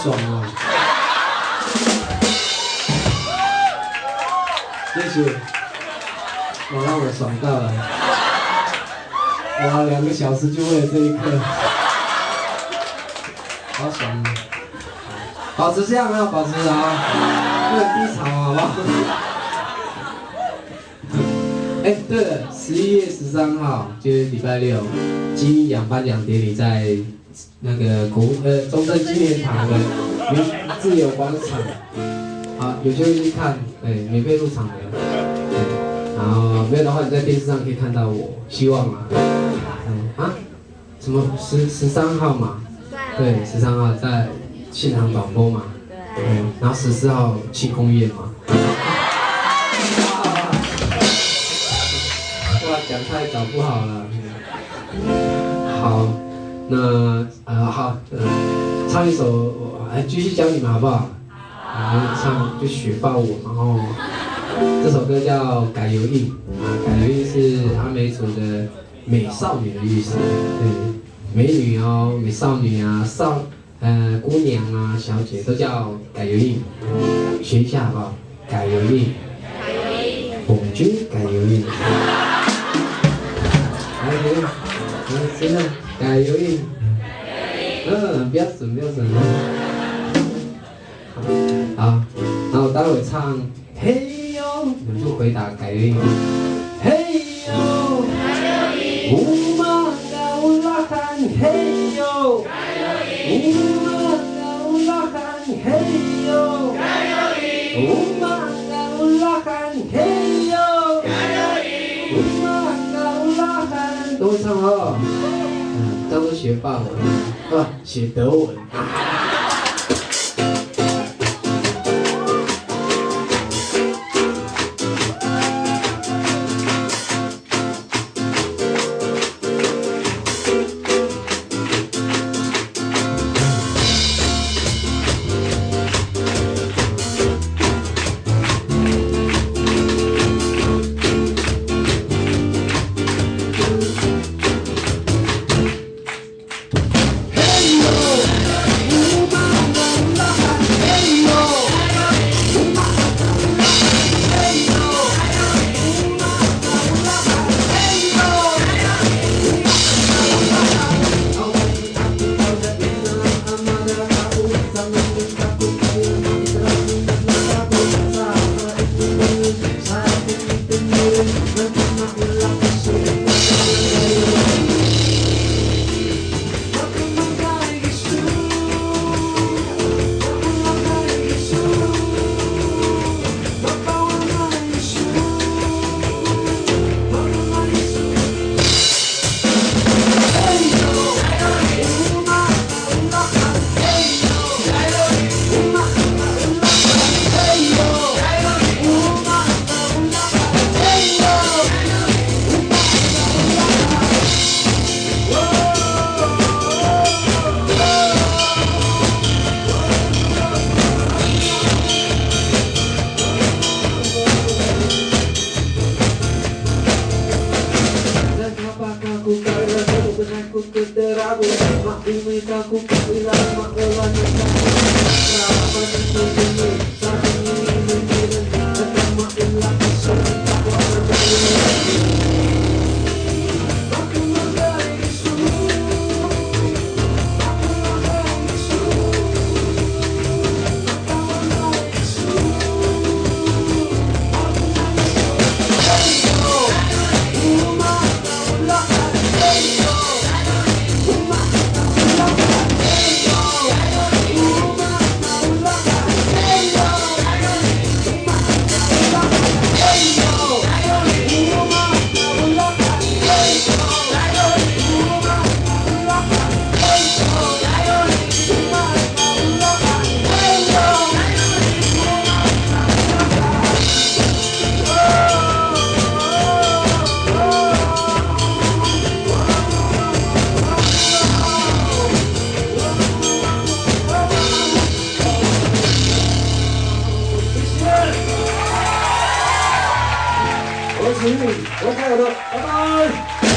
爽哦！谢谢，我让我爽到了。哇，2个小时就为了这一刻，好爽啊！保持这样啊，保持啊，不能低潮好不好？哎，对了，11月13号就是礼拜六，金鹰奖颁奖典礼在那个中正纪念堂的自由广场，好，有机会去看，对，免费入场的，对，然后没有的话，你在电视上可以看到我，希望啊，什么13号嘛，对，13号在现场导播嘛，对，然后14号庆功宴嘛。哇，讲太早不好了。好，那好，唱一首，继续教你们好不好？唱就雪豹我，然后这首歌叫《改油印》改油印是阿美族的美少女的意思，对，美女哦，美少女啊，姑娘啊，小姐都叫改油印，学一下好不好？改油印，我们军改油印。来，现在改油印，不要省，不要省。好，然后待会唱嘿呦，你们就回答改油印。嘿呦，乌马嘎乌拉罕，嘿呦，乌马嘎乌拉罕，嘿呦，乌马嘎乌拉罕，嘿呦。都会唱哦，叫做学霸文，写德文。我是你，我是我的，拜拜。